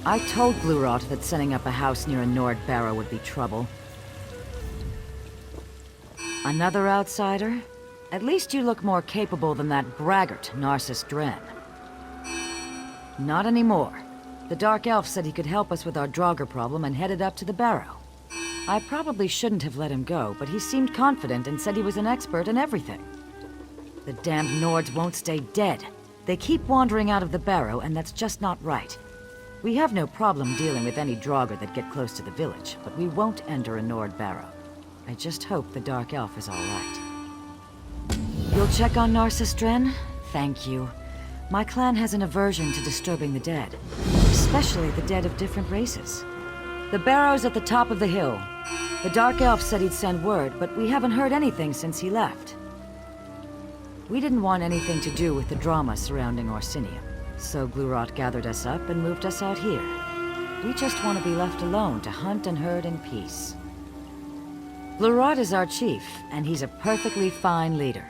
I told Glurot that setting up a house near a Nord barrow would be trouble. Another outsider? At least you look more capable than that braggart, Narcissus Dren. Not anymore. The Dark Elf said he could help us with our Draugr problem and headed up to the barrow. I probably shouldn't have let him go, but he seemed confident and said he was an expert in everything. The damned Nords won't stay dead. They keep wandering out of the barrow, and that's just not right. We have no problem dealing with any Draugr that get close to the village, but we won't enter a Nord barrow. I just hope the Dark Elf is all right. You'll check on Narcissus Dren? Thank you. My clan has an aversion to disturbing the dead, especially the dead of different races. The barrow's at the top of the hill. The Dark Elf said he'd send word, but we haven't heard anything since he left. We didn't want anything to do with the drama surrounding Orsinium, so Glurot gathered us up and moved us out here. We just want to be left alone to hunt and herd in peace. Glurot is our chief, and he's a perfectly fine leader.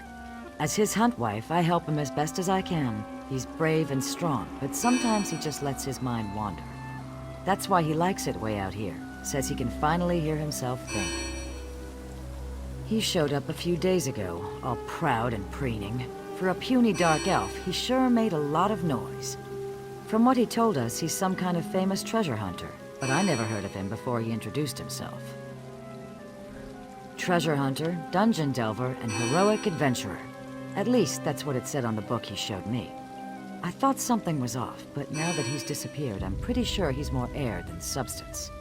As his hunt wife, I help him as best as I can. He's brave and strong, but sometimes he just lets his mind wander. That's why he likes it way out here. Says he can finally hear himself think. He showed up a few days ago, all proud and preening. For a puny Dark Elf, he sure made a lot of noise. From what he told us, he's some kind of famous treasure hunter, but I never heard of him before he introduced himself. Treasure hunter, dungeon delver, and heroic adventurer. At least that's what it said on the book he showed me. I thought something was off, but now that he's disappeared, I'm pretty sure he's more air than substance.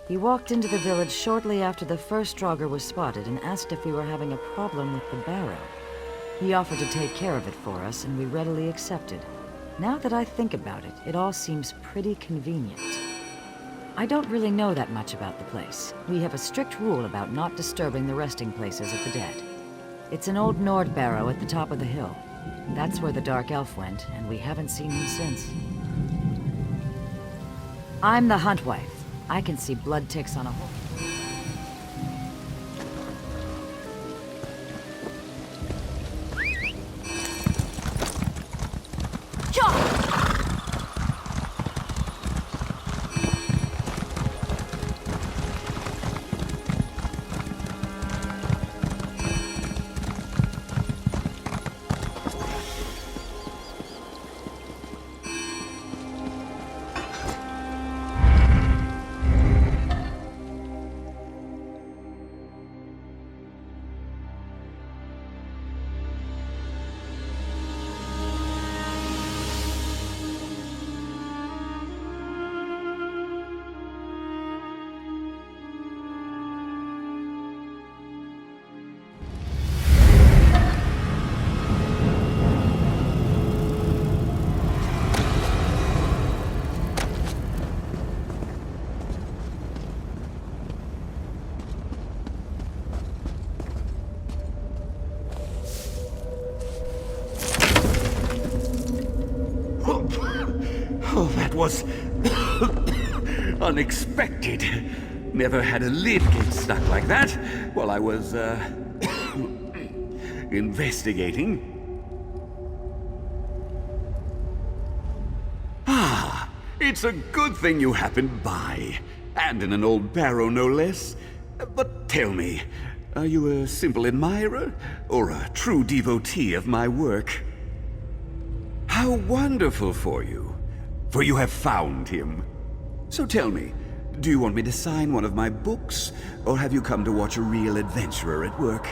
He walked into the village shortly after the first Draugr was spotted and asked if we were having a problem with the barrow. He offered to take care of it for us, and we readily accepted. Now that I think about it, it all seems pretty convenient. I don't really know that much about the place. We have a strict rule about not disturbing the resting places of the dead. It's an old Nord barrow at the top of the hill. That's where the Dark Elf went, and we haven't seen him since. I'm the hunt wife. I can see blood ticks on a horse. Oh, that was unexpected. Never had a lid get stuck like that while I was, investigating. Ah, it's a good thing you happened by. And in an old barrow, no less. But tell me, are you a simple admirer or a true devotee of my work? How wonderful for you, for you have found him. So tell me, do you want me to sign one of my books, or have you come to watch a real adventurer at work?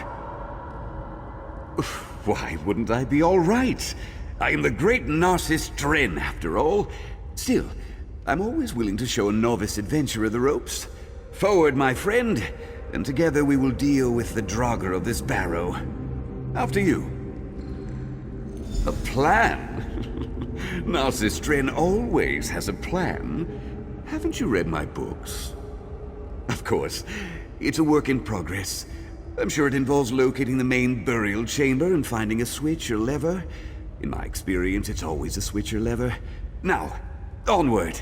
Why wouldn't I be all right? I am the great Narcissus Dren, after all. Still, I'm always willing to show a novice adventurer the ropes. Forward, my friend, and together we will deal with the Draugr of this barrow. After you. A plan? Narcissus Dren always has a plan. Haven't you read my books? Of course, it's a work in progress. I'm sure it involves locating the main burial chamber and finding a switch or lever. In my experience, it's always a switch or lever. Now, onward!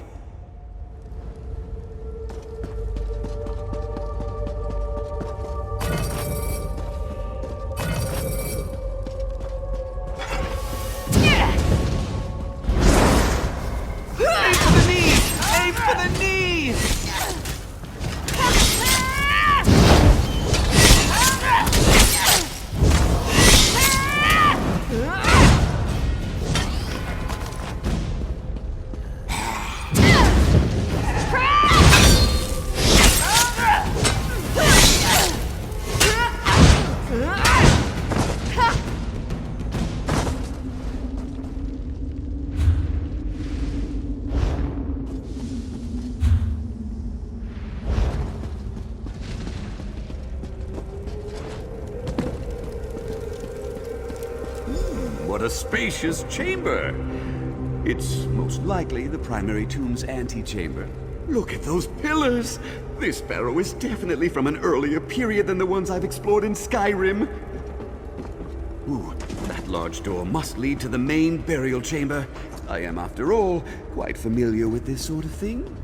What a spacious chamber! It's most likely the primary tomb's antechamber. Look at those pillars! This barrow is definitely from an earlier period than the ones I've explored in Skyrim. Ooh, that large door must lead to the main burial chamber. I am, after all, quite familiar with this sort of thing.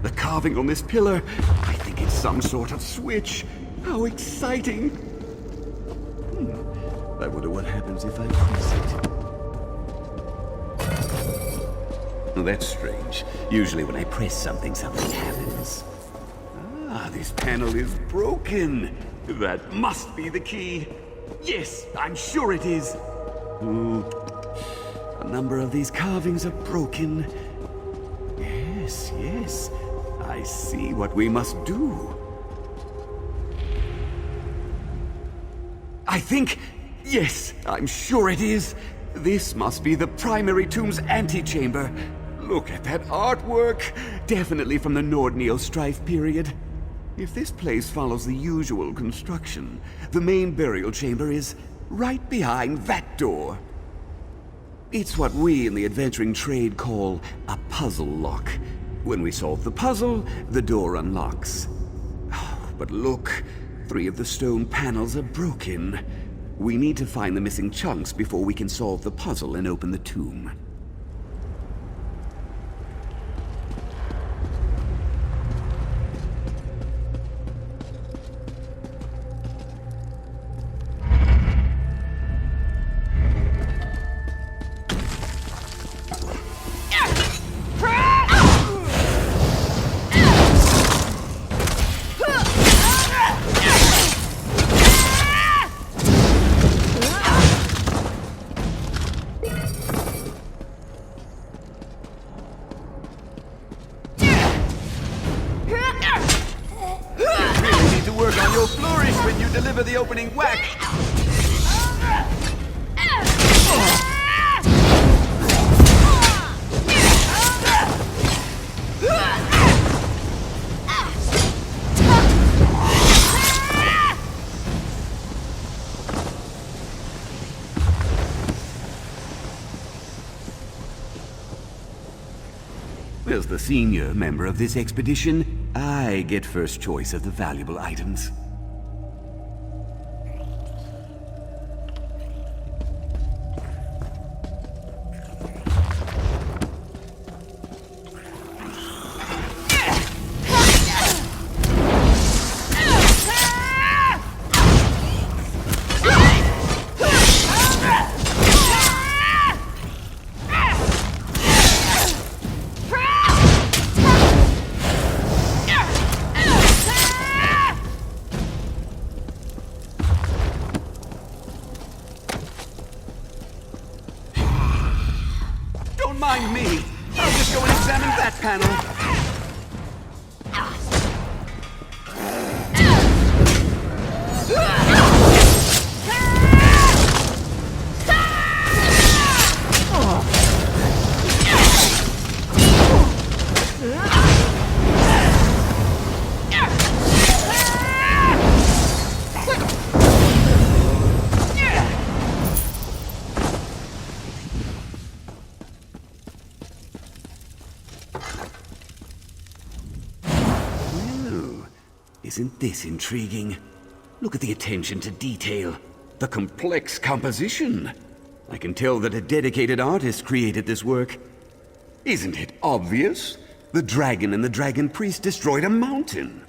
The carving on this pillar, I think it's some sort of switch. How exciting! I wonder what happens if I press it. Oh, that's strange. Usually when I press something, something happens. Ah, this panel is broken. That must be the key. Yes, I'm sure it is. Ooh, a number of these carvings are broken. Yes, yes. I see what we must do. I think... Yes, I'm sure it is. This must be the primary tomb's antechamber. Look at that artwork. Definitely from the Nordneo Strife period. If this place follows the usual construction, the main burial chamber is right behind that door. It's what we in the adventuring trade call a puzzle lock. When we solve the puzzle, the door unlocks. Oh, but look, 3 of the stone panels are broken. We need to find the missing chunks before we can solve the puzzle and open the tomb. Deliver the opening whack! As the senior member of this expedition, I get first choice of the valuable items. Mind me! I'll just go and examine that panel. Isn't this intriguing? Look at the attention to detail. The complex composition. I can tell that a dedicated artist created this work. Isn't it obvious? The dragon and the dragon priest destroyed a mountain.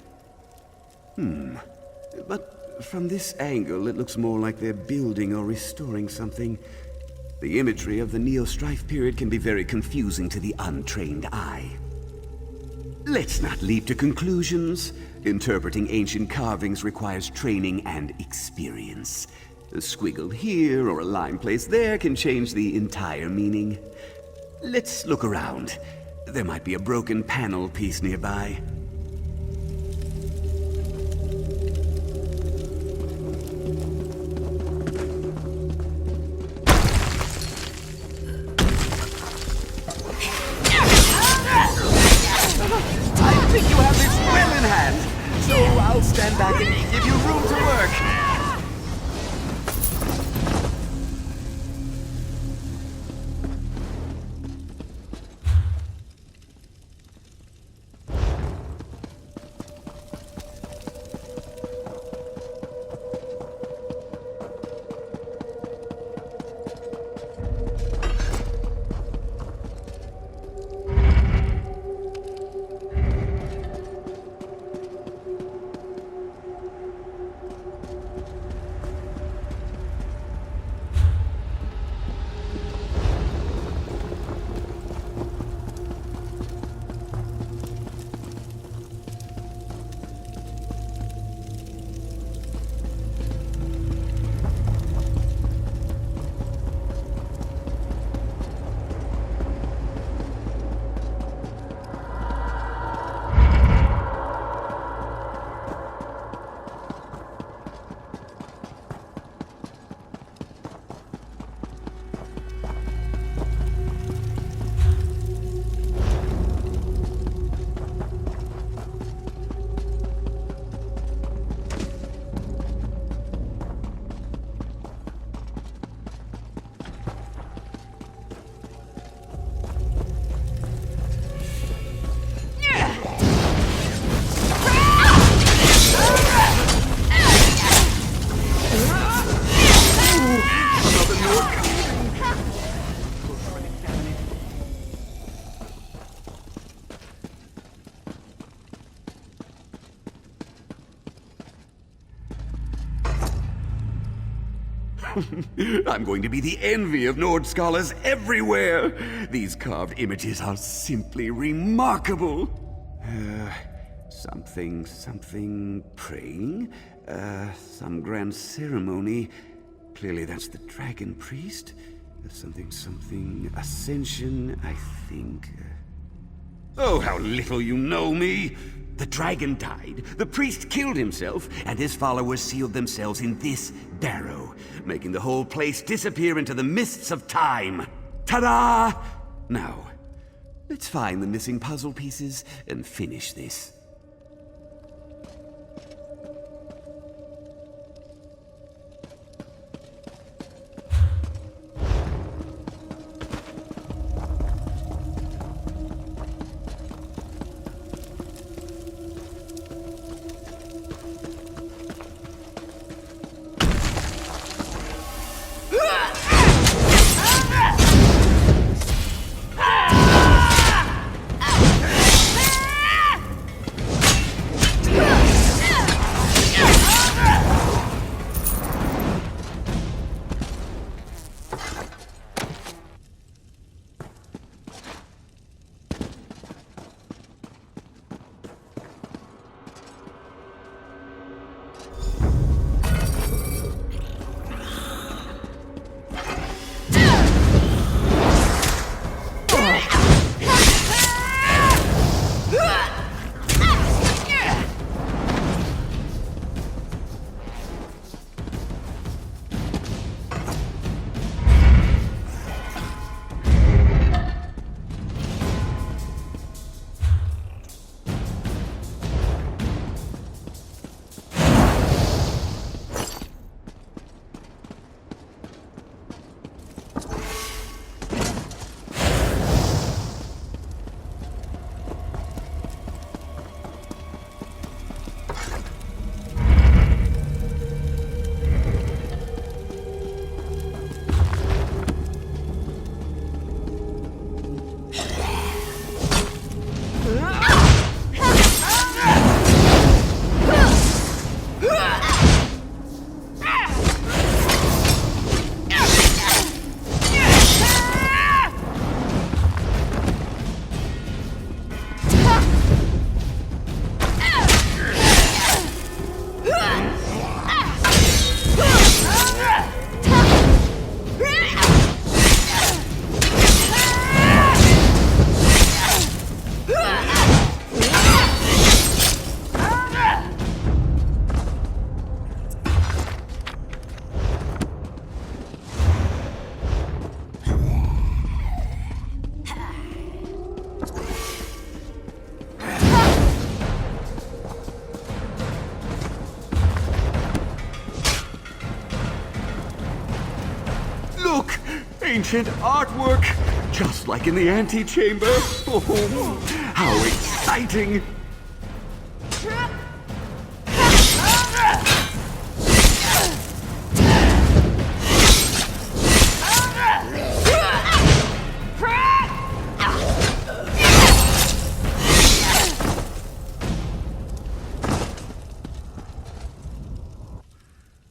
But from this angle, it looks more like they're building or restoring something. The imagery of the Neo-Strife period can be very confusing to the untrained eye. Let's not leap to conclusions. Interpreting ancient carvings requires training and experience. A squiggle here or a line placed there can change the entire meaning. Let's look around. There might be a broken panel piece nearby. I'm going to be the envy of Nord scholars everywhere. These carved images are simply remarkable. Something praying. Some grand ceremony. Clearly that's the dragon priest. Something ascension, I think. Oh, how little you know me! The dragon died, the priest killed himself, and his followers sealed themselves in this barrow, making the whole place disappear into the mists of time. Ta-da! Now, let's find the missing puzzle pieces and finish this. Look! Ancient artwork! Just like in the antechamber. Oh, how exciting!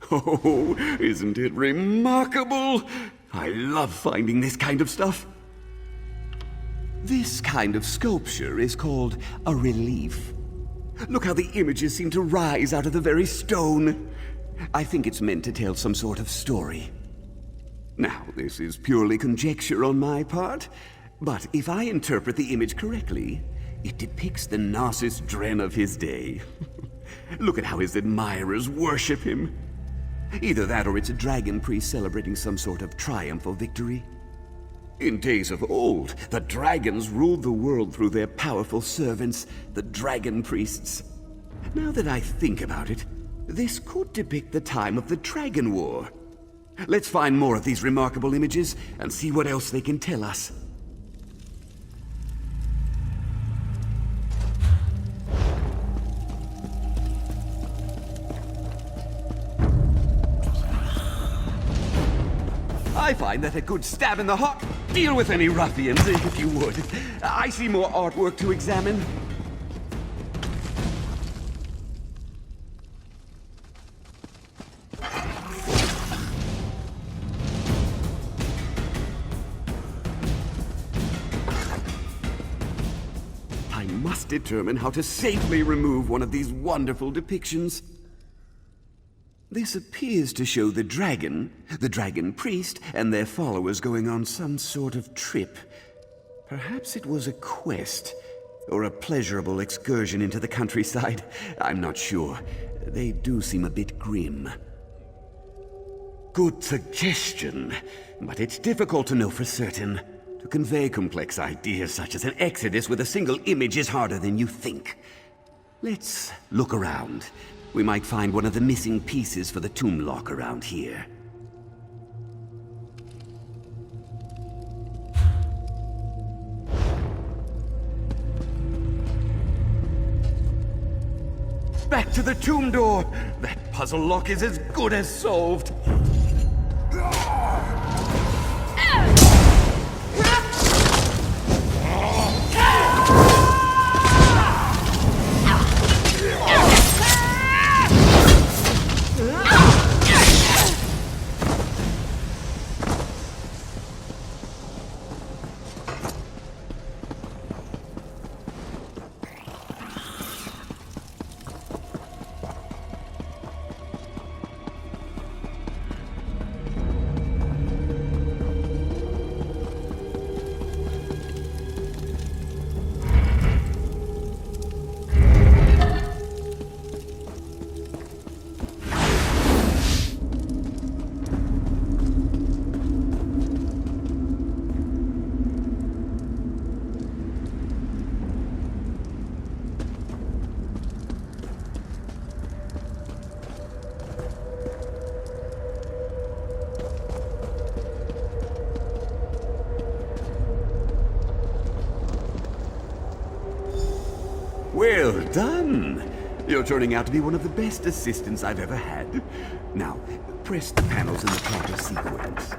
Oh, isn't it remarkable? I love finding this kind of stuff. This kind of sculpture is called a relief. Look how the images seem to rise out of the very stone. I think it's meant to tell some sort of story. Now, this is purely conjecture on my part, but if I interpret the image correctly, it depicts the Gnosis Dren of his day. Look at how his admirers worship him. Either that or it's a dragon priest celebrating some sort of triumph or victory. In days of old, the dragons ruled the world through their powerful servants, the dragon priests. Now that I think about it, this could depict the time of the Dragon War. Let's find more of these remarkable images and see what else they can tell us. I find that a good stab in the heart. Deal with any ruffians, if you would. I see more artwork to examine. must determine how to safely remove one of these wonderful depictions. This appears to show the dragon priest, and their followers going on some sort of trip. Perhaps it was a quest, or a pleasurable excursion into the countryside. I'm not sure. They do seem a bit grim. Good suggestion, but it's difficult to know for certain. To convey complex ideas such as an exodus with a single image is harder than you think. Let's look around. We might find one of the missing pieces for the tomb lock around here. Back to the tomb door! That puzzle lock is as good as solved! Well done! You're turning out to be one of the best assistants I've ever had. Now, press the panels in the proper sequence.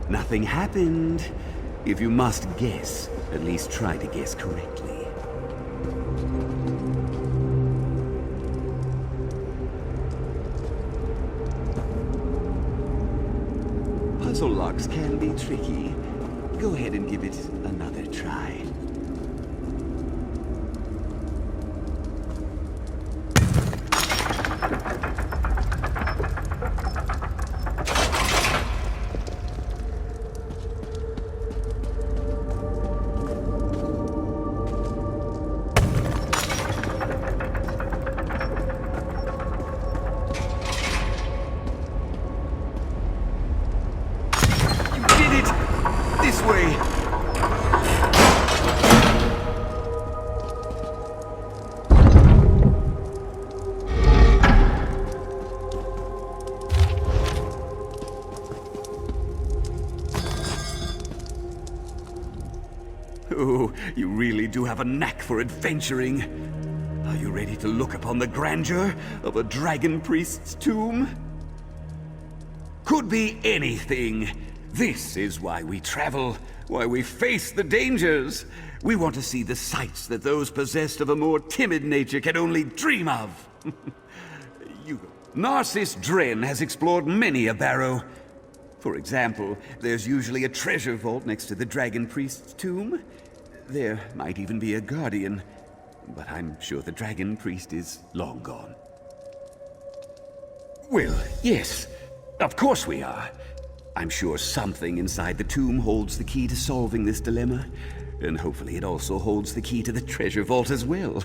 Nothing happened. If you must guess, at least try to guess correctly. Puzzle locks can be tricky. Go ahead and give it another try. This way! Oh, you really do have a knack for adventuring. Are you ready to look upon the grandeur of a dragon priest's tomb? Could be anything. This is why we travel, why we face the dangers. We want to see the sights that those possessed of a more timid nature can only dream of. Narcissus Dren has explored many a barrow. For example, there's usually a treasure vault next to the dragon priest's tomb. There might even be a guardian, but I'm sure the dragon priest is long gone. Well, yes, of course we are. I'm sure something inside the tomb holds the key to solving this dilemma, and hopefully it also holds the key to the treasure vault as well.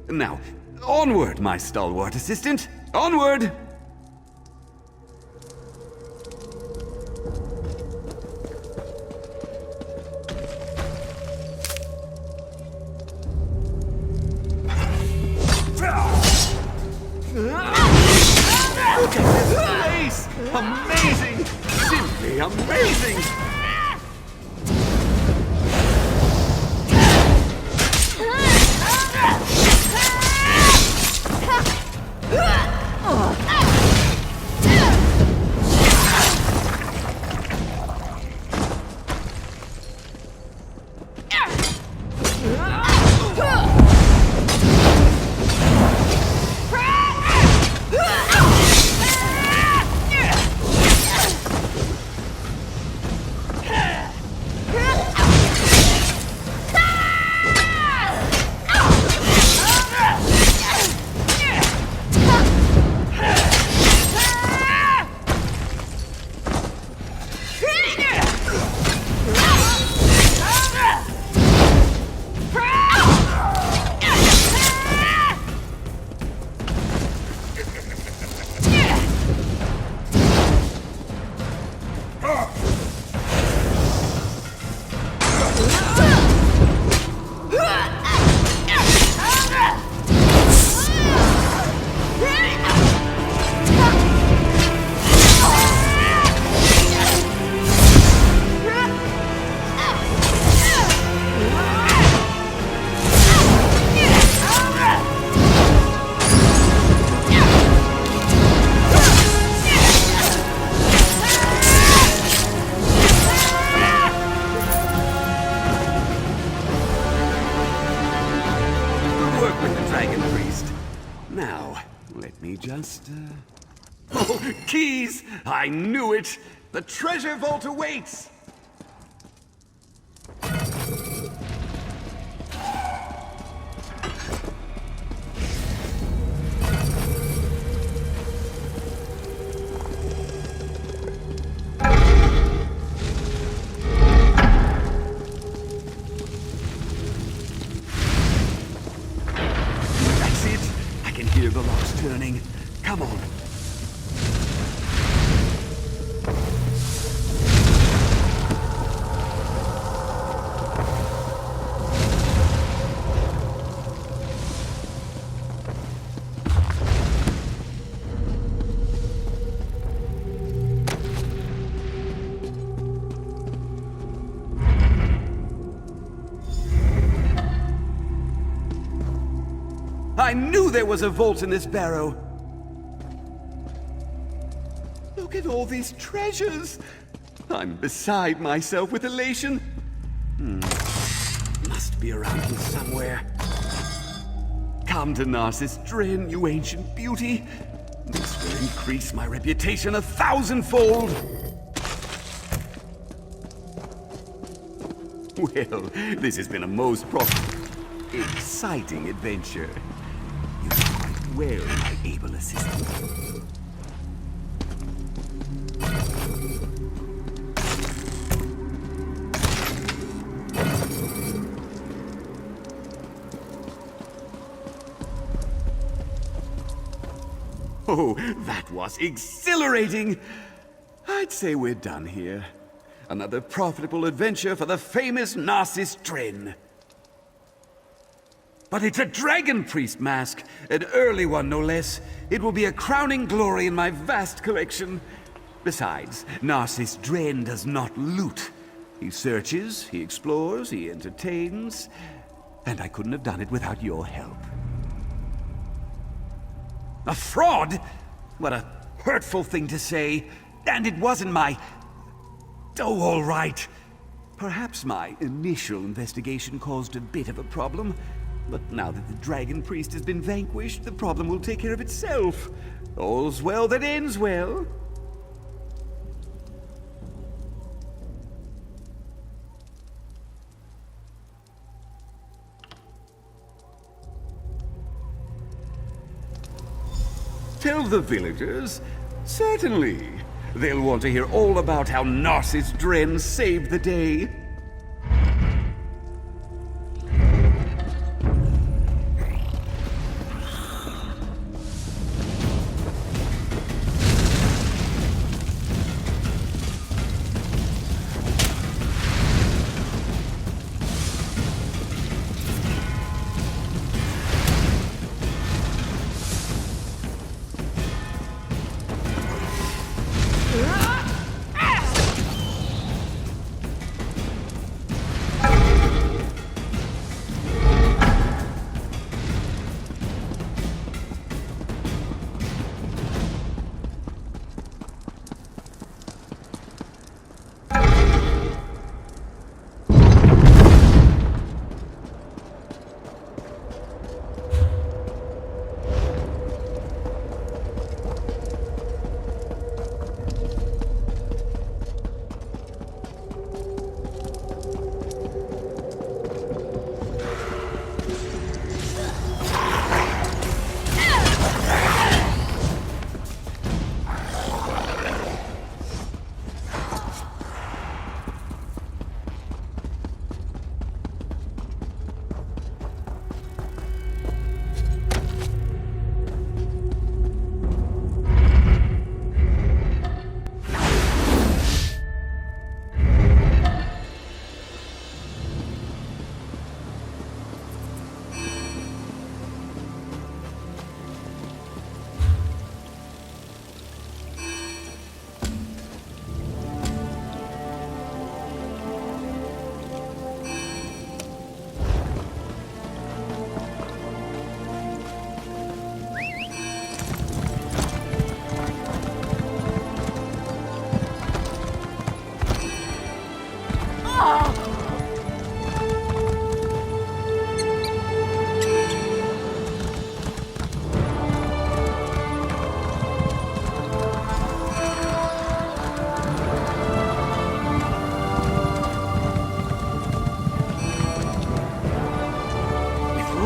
Now, onward, my stalwart assistant! Onward! Look at this place! Amazing! Simply amazing! Now, let me just, Oh, keys! I knew it! The treasure vault awaits! That's it! I can hear the locks turning. Come on. I knew there was a vault in this barrow. Look at all these treasures. I'm beside myself with elation. Must be around here somewhere. Come to Narcissus Dren, you ancient beauty. This will increase my reputation 1,000-fold. Well, this has been a most exciting adventure. You did quite well, my able assistant. Oh, that was exhilarating! I'd say we're done here. Another profitable adventure for the famous Narcissus Dren. But it's a dragon priest mask, an early one no less. It will be a crowning glory in my vast collection. Besides, Narcissus Dren does not loot. He searches, he explores, he entertains, and I couldn't have done it without your help. A fraud? What a hurtful thing to say. And it wasn't my... Oh, all right. Perhaps my initial investigation caused a bit of a problem. But now that the Dragon Priest has been vanquished, the problem will take care of itself. All's well that ends well. Tell the villagers? Certainly. They'll want to hear all about how Narcissus Dren saved the day.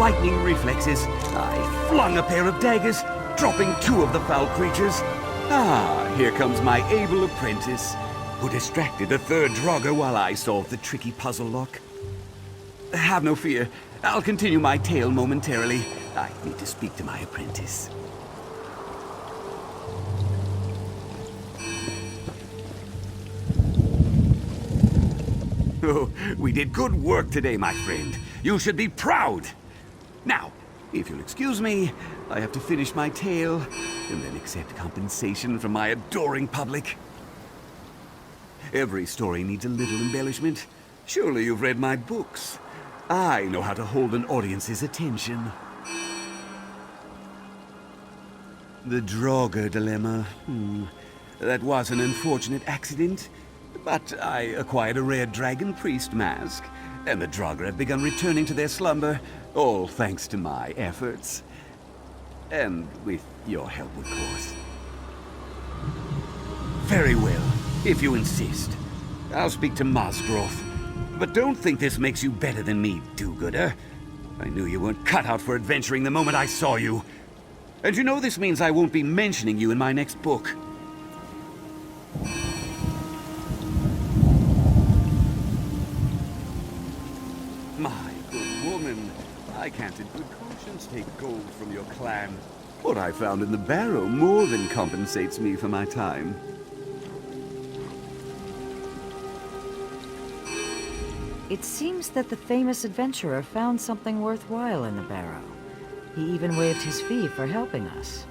lightning reflexes, I flung a pair of daggers, dropping 2 of the foul creatures. Ah, here comes my able apprentice, who distracted the 3rd Draugr while I solved the tricky puzzle lock. Have no fear. I'll continue my tale momentarily. I need to speak to my apprentice. Oh, we did good work today, my friend. You should be proud. Now, if you'll excuse me, I have to finish my tale and then accept compensation from my adoring public. Every story needs a little embellishment. Surely you've read my books. I know how to hold an audience's attention. The Draugr Dilemma. That was an unfortunate accident. But I acquired a rare dragon priest mask, and the Draugr have begun returning to their slumber, all thanks to my efforts. And with your help, of course. Very well, if you insist. I'll speak to Mosgroth. But don't think this makes you better than me, do-gooder. I knew you weren't cut out for adventuring the moment I saw you. And you know this means I won't be mentioning you in my next book. My good woman, I can't in good conscience take gold from your clan. What I found in the barrow more than compensates me for my time. It seems that the famous adventurer found something worthwhile in the barrow. He even waived his fee for helping us.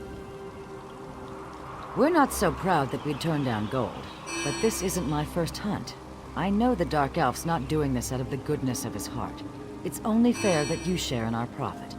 We're not so proud that we'd turn down gold, but this isn't my first hunt. I know the Dark Elf's not doing this out of the goodness of his heart. It's only fair that you share in our profit.